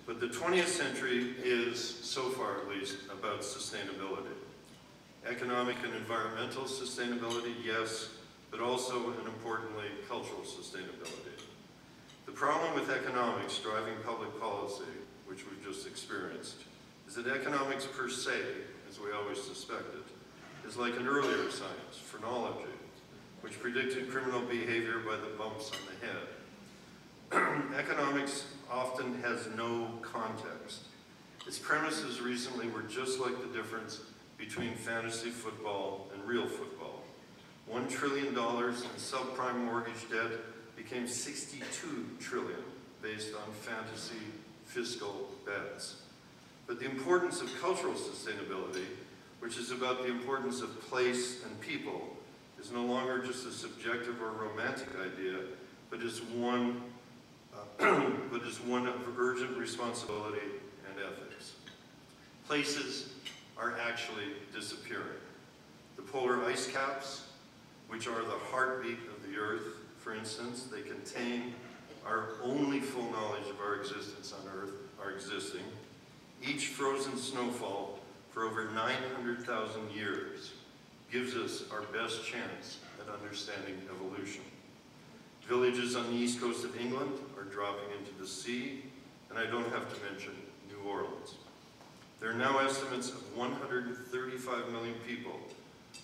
But the 20th century is, so far at least, about sustainability. Economic and environmental sustainability, yes, but also, and importantly, cultural sustainability. The problem with economics driving public policy, which we've just experienced, is that economics per se, as we always suspected, is like an earlier science, phrenology, which predicted criminal behavior by the bumps on the head. Economics often has no context. Its premises recently were just like the difference between fantasy football and real football. $1 trillion in subprime mortgage debt became $62 trillion based on fantasy fiscal bets. But the importance of cultural sustainability, which is about the importance of place and people, is no longer just a subjective or romantic idea, but is one of urgent responsibility and ethics. Places are actually disappearing. The polar ice caps, which are the heartbeat of the Earth, for instance, they contain our only full knowledge of our existence on Earth, are existing. Each frozen snowfall for over 900,000 years gives us our best chance at understanding evolution. Villages on the east coast of England are dropping into the sea, and I don't have to mention New Orleans. There are now estimates of 135 million people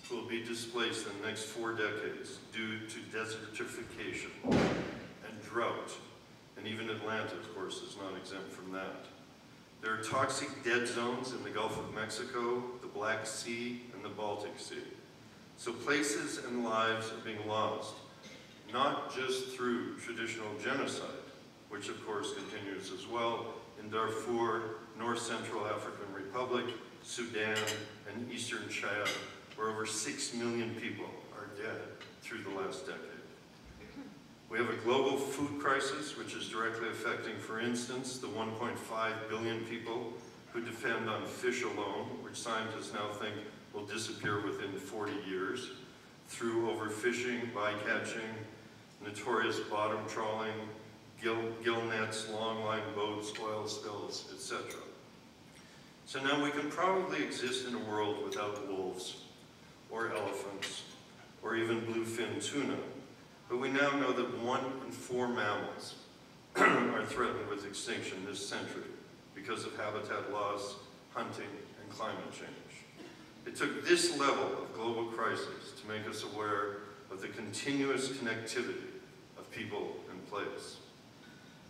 who will be displaced in the next 4 decades due to desertification and drought. And even Atlanta, of course, is not exempt from that. There are toxic dead zones in the Gulf of Mexico, the Black Sea, and the Baltic Sea. So places and lives are being lost, not just through traditional genocide, which of course continues as well in Darfur, North Central African Republic, Sudan, and Eastern Chad, where over 6 million people are dead through the last decade. We have a global food crisis, which is directly affecting, for instance, the 1.5 billion people who depend on fish alone, which scientists now think will disappear within 40 years, through overfishing, bycatching, notorious bottom trawling, gill nets, long-line boats, oil spills, etc. So now we can probably exist in a world without wolves, or elephants, or even bluefin tuna. But we now know that 1 in 4 mammals are threatened with extinction this century because of habitat loss, hunting, and climate change. It took this level of global crisis to make us aware of the continuous connectivity of people and place.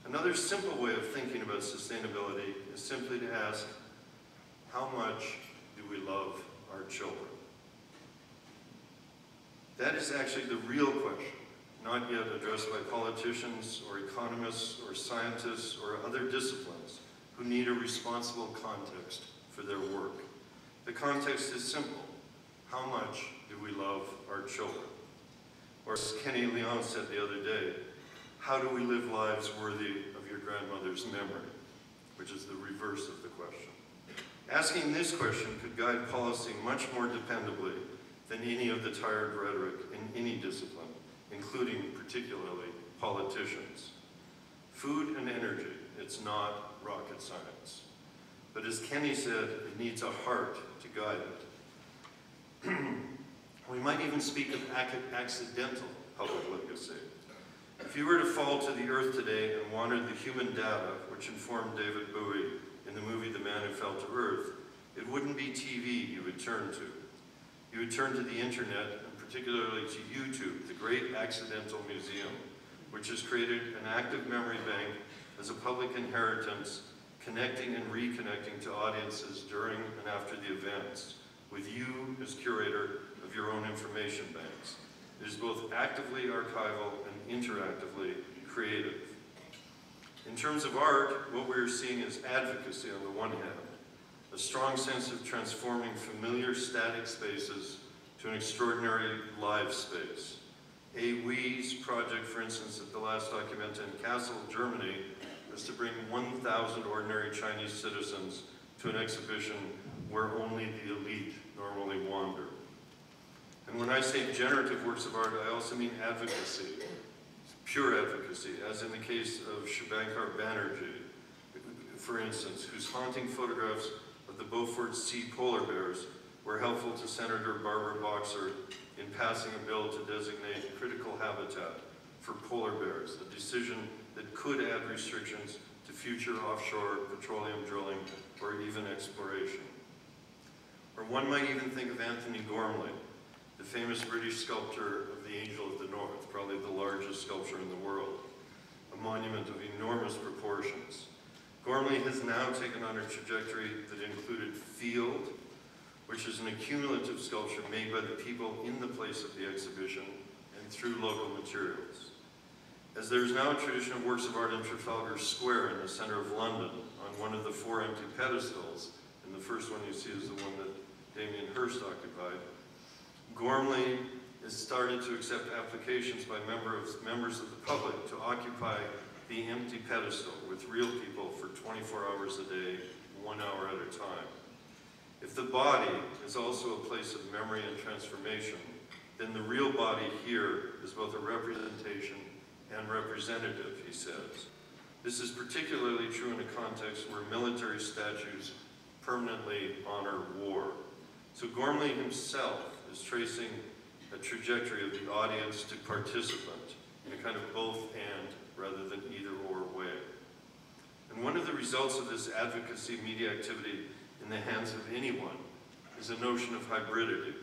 Another simple way of thinking about sustainability is simply to ask, how much do we love our children? That is actually the real question, not yet addressed by politicians or economists or scientists or other disciplines who need a responsible context for their work. The context is simple. How much do we love our children? Or as Kenny Leon said the other day, how do we live lives worthy of your grandmother's memory? Which is the reverse of the question. Asking this question could guide policy much more dependably than any of the tired rhetoric in any discipline, including particularly politicians. Food and energy, it's not rocket science. But as Kenny said, it needs a heart to guide it. We might even speak of accidental public legacy. If you were to fall to the earth today and wanted the human data which informed David Bowie in the movie The Man Who Fell to Earth, it wouldn't be TV you would turn to. You would turn to the internet, and particularly to YouTube, the great accidental museum, which has created an active memory bank as a public inheritance, connecting and reconnecting to audiences during and after the events, with you as curator of your own information banks. It is both actively archival and interactively creative. In terms of art, what we're seeing is advocacy on the one hand, a strong sense of transforming familiar static spaces to an extraordinary live space. A We's project, for instance, at the last Documenta in Kassel, Germany, was to bring 1,000 ordinary Chinese citizens to an exhibition where only the elite normally wander. And when I say generative works of art, I also mean advocacy, pure advocacy, as in the case of Shubhankar Banerjee, for instance, whose haunting photographs of the Beaufort Sea polar bears were helpful to Senator Barbara Boxer in passing a bill to designate critical habitat for polar bears, a decision that could add restrictions to future offshore petroleum drilling or even exploration. Or one might even think of Anthony Gormley, the famous British sculptor of the Angel of the North, probably the largest sculpture in the world, a monument of enormous proportions. Gormley has now taken on a trajectory that included Field, which is an accumulative sculpture made by the people in the place of the exhibition and through local materials. As there is now a tradition of works of art in Trafalgar Square in the center of London on one of the 4 empty pedestals, and the first one you see is the one that Damien Hirst occupied, Gormley has started to accept applications by members of the public to occupy the empty pedestal with real people for 24 hours a day, 1 hour at a time. If the body is also a place of memory and transformation, then the real body here is both a representation and representative, he says. This is particularly true in a context where military statues permanently honor war. So Gormley himself is tracing a trajectory of the audience to participant in a kind of both-and rather than either-or way. And one of the results of this advocacy media activity in the hands of anyone is a notion of hybridity.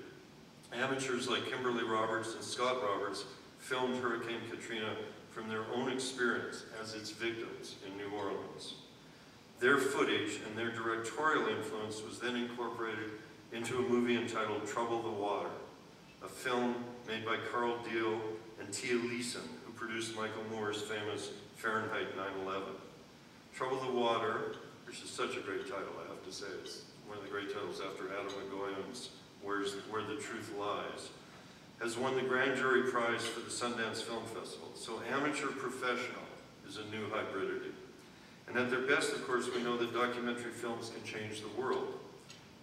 Amateurs like Kimberly Roberts and Scott Roberts filmed Hurricane Katrina from their own experience as its victims in New Orleans. Their footage and their directorial influence was then incorporated into a movie entitled Trouble the Water, a film made by Carl Deal and Tia Leeson, who produced Michael Moore's famous Fahrenheit 9/11. Trouble the Water, which is such a great title, I have to say. It's one of the great titles after Adam McGowan's Where the Truth Lies, has won the Grand Jury Prize for the Sundance Film Festival. So amateur-professional is a new hybridity. And at their best, of course, we know that documentary films can change the world.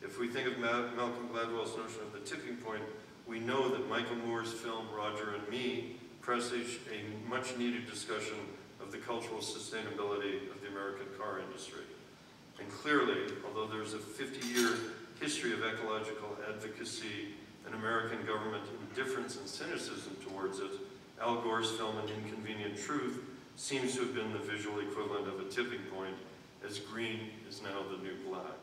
If we think of Malcolm Gladwell's notion of the tipping point, we know that Michael Moore's film, Roger and Me, presaged a much-needed discussion of the cultural sustainability of the American car industry. And clearly, although there's a 50-year history of ecological advocacy and American government indifference and cynicism towards it, Al Gore's film An Inconvenient Truth seems to have been the visual equivalent of a tipping point, as green is now the new black.